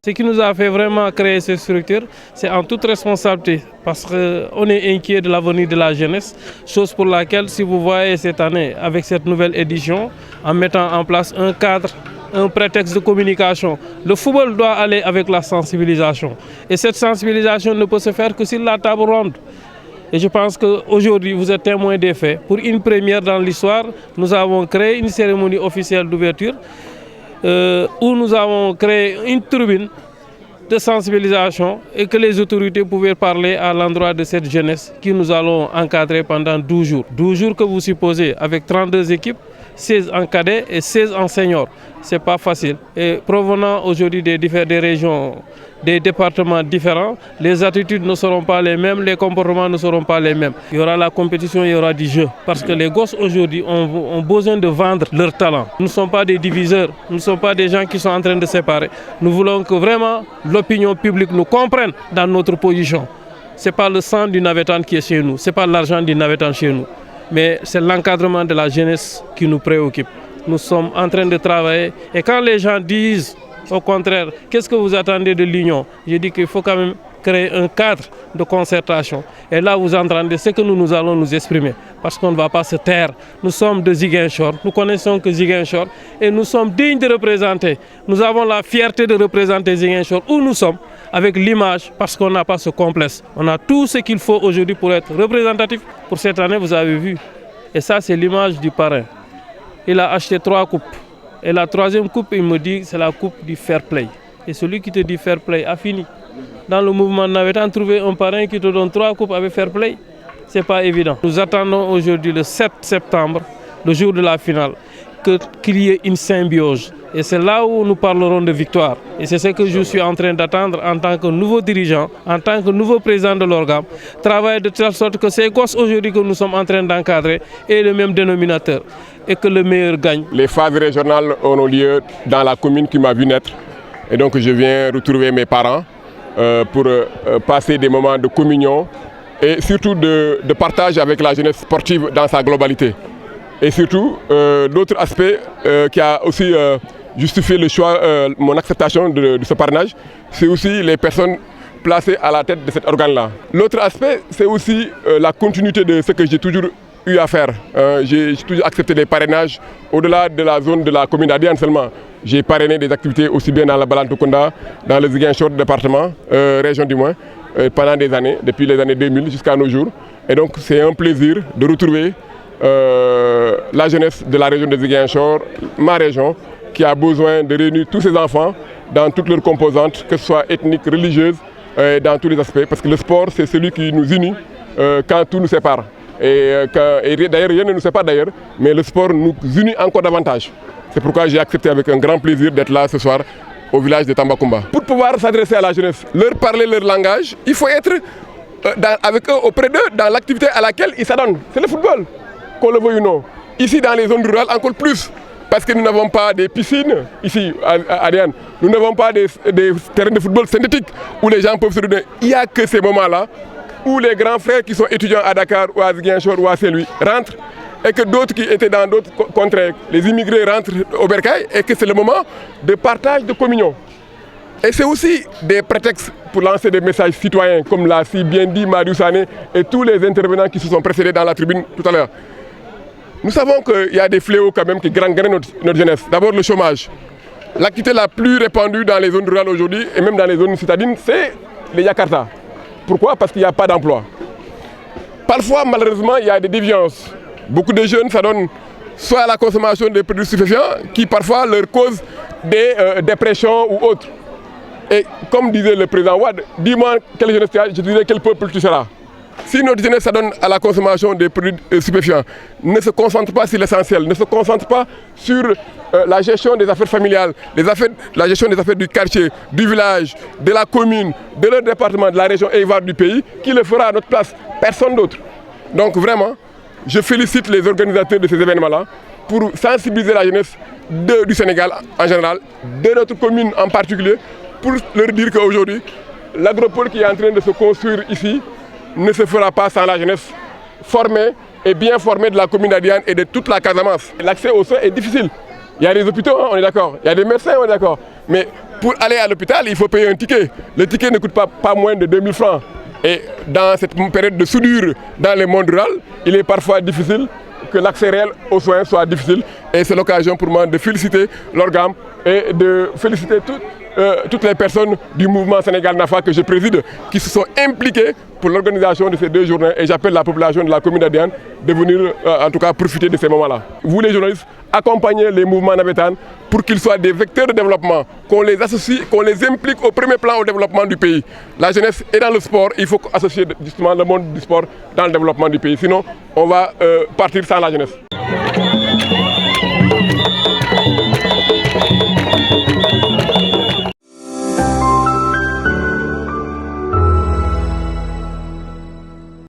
Ce qui nous a fait vraiment créer cette structure, c'est en toute responsabilité, parce qu'on est inquiet de l'avenir de la jeunesse, chose pour laquelle, si vous voyez cette année, avec cette nouvelle édition, en mettant en place un cadre, un prétexte de communication, le football doit aller avec la sensibilisation. Et cette sensibilisation ne peut se faire que sur la table ronde. Et je pense qu'aujourd'hui, vous êtes témoin des faits. Pour une première dans l'histoire, nous avons créé une cérémonie officielle d'ouverture où nous avons créé une tribune de sensibilisation et que les autorités pouvaient parler à l'endroit de cette jeunesse que nous allons encadrer pendant 12 jours. 12 jours que vous supposez avec 32 équipes, 16 en cadet et 16 en senior. Ce n'est pas facile. Et provenant aujourd'hui des régions, des départements différents, les attitudes ne seront pas les mêmes, les comportements ne seront pas les mêmes. Il y aura la compétition, il y aura du jeu. Parce que les gosses aujourd'hui ont besoin de vendre leur talent. Nous ne sommes pas des diviseurs, nous ne sommes pas des gens qui sont en train de séparer. Nous voulons que vraiment l'opinion publique nous comprenne dans notre position. Ce n'est pas le sang du navétane qui est chez nous, ce n'est pas l'argent du navétane chez nous. Mais c'est l'encadrement de la jeunesse qui nous préoccupe. Nous sommes en train de travailler. Et quand les gens disent, au contraire, qu'est-ce que vous attendez de l'Union? Je dis qu'il faut quand même créer un cadre de concertation. Et là, vous entendez ce que nous allons nous exprimer. Parce qu'on ne va pas se taire. Nous sommes de Ziguinchor. Nous connaissons que Ziguinchor. Et nous sommes dignes de représenter. Nous avons la fierté de représenter Ziguinchor où nous sommes, avec l'image, parce qu'on n'a pas ce complexe. On a tout ce qu'il faut aujourd'hui pour être représentatif. Pour cette année, vous avez vu. Et ça, c'est l'image du parrain. Il a acheté 3 coupes. Et la 3e coupe, il me dit, c'est la coupe du fair play. Et celui qui te dit fair play a fini. Dans le mouvement Navétane, trouver un parrain qui te donne 3 coupes avec fair play, ce n'est pas évident. Nous attendons aujourd'hui le 7 septembre, le jour de la finale, qu'il y ait une symbiose. Et c'est là où nous parlerons de victoire. Et c'est ce que je suis en train d'attendre en tant que nouveau dirigeant, en tant que nouveau président de l'organe. Travailler de telle sorte que ces gosses aujourd'hui que nous sommes en train d'encadrer aient le même dénominateur et que le meilleur gagne. Les phases régionales auront lieu dans la commune qui m'a vu naître. Et donc je viens retrouver mes parents pour passer des moments de communion et surtout de partage avec la jeunesse sportive dans sa globalité. Et surtout, l'autre aspect qui a aussi justifié le choix, mon acceptation de ce parrainage, c'est aussi les personnes placées à la tête de cet organe-là. L'autre aspect, c'est aussi la continuité de ce que j'ai toujours eu à faire. J'ai toujours accepté des parrainages au-delà de la zone de la commune d'Adiane seulement. J'ai parrainé des activités aussi bien dans la Balantokonda, dans le Ziguinchor département, région du moins, pendant des années, depuis les années 2000 jusqu'à nos jours. Et donc c'est un plaisir de retrouver la jeunesse de la région de Ziguinchor, ma région, qui a besoin de réunir tous ses enfants dans toutes leurs composantes, que ce soit ethniques, religieuses, dans tous les aspects. Parce que le sport, c'est celui qui nous unit quand tout nous sépare. Et d'ailleurs, rien ne nous sépare d'ailleurs, mais le sport nous unit encore davantage. C'est pourquoi j'ai accepté avec un grand plaisir d'être là ce soir au village de Tambacounda. Pour pouvoir s'adresser à la jeunesse, leur parler leur langage, il faut être avec eux, auprès d'eux, dans l'activité à laquelle ils s'adonnent. C'est le football, qu'on le veuille ou non. Ici, dans les zones rurales, encore plus. Parce que nous n'avons pas des piscines, ici, à Ariane. Nous n'avons pas des terrains de football synthétiques où les gens peuvent se donner. Il n'y a que ces moments-là où les grands frères qui sont étudiants à Dakar ou à Ziguinchor ou à Saint-Louis rentrent et que d'autres qui étaient dans d'autres contrées, les immigrés rentrent au Bercail et que c'est le moment de partage, de communion. Et c'est aussi des prétextes pour lancer des messages citoyens, comme l'a si bien dit Marius Sané et tous les intervenants qui se sont précédés dans la tribune tout à l'heure. Nous savons qu'il y a des fléaux quand même qui gangrènent notre jeunesse. D'abord le chômage. L'activité la plus répandue dans les zones rurales aujourd'hui et même dans les zones citadines, c'est les Yakarta. Pourquoi? Parce qu'il n'y a pas d'emploi. Parfois, malheureusement, il y a des déviances. Beaucoup de jeunes s'adonnent soit à la consommation de produits stupéfiants qui parfois leur causent des dépressions ou autres. Et comme disait le président Wade, dis-moi quelle jeunesse tu as, je te dirai quel peuple tu seras. Si notre jeunesse s'adonne à la consommation des produits stupéfiants, ne se concentre pas sur l'essentiel, ne se concentre pas sur la gestion des affaires familiales, la gestion des affaires du quartier, du village, de la commune, de leur département, de la région et voire du pays, qui le fera à notre place? Personne d'autre. Donc vraiment, je félicite les organisateurs de ces événements-là pour sensibiliser la jeunesse du Sénégal en général, de notre commune en particulier, pour leur dire qu'aujourd'hui, l'agropole qui est en train de se construire ici ne se fera pas sans la jeunesse formée et bien formée de la commune d'Adiane et de toute la Casamance. L'accès aux soins est difficile. Il y a des hôpitaux, hein, on est d'accord. Il y a des médecins, on est d'accord. Mais pour aller à l'hôpital, il faut payer un ticket. Le ticket ne coûte pas moins de 2000 francs. Et dans cette période de soudure dans les mondes ruraux, il est parfois difficile que l'accès réel aux soins soit difficile. Et c'est l'occasion pour moi de féliciter l'organe et de féliciter toutes les personnes du mouvement Sénégal Nafa que je préside qui se sont impliquées pour l'organisation de ces 2 journées. Et j'appelle la population de la commune d'Adiane de venir en tout cas profiter de ces moments-là. Vous les journalistes, accompagnez les mouvements navétanes pour qu'ils soient des vecteurs de développement, qu'on les associe, qu'on les implique au premier plan au développement du pays. La jeunesse est dans le sport, il faut associer justement le monde du sport dans le développement du pays. Sinon, on va partir sans la jeunesse.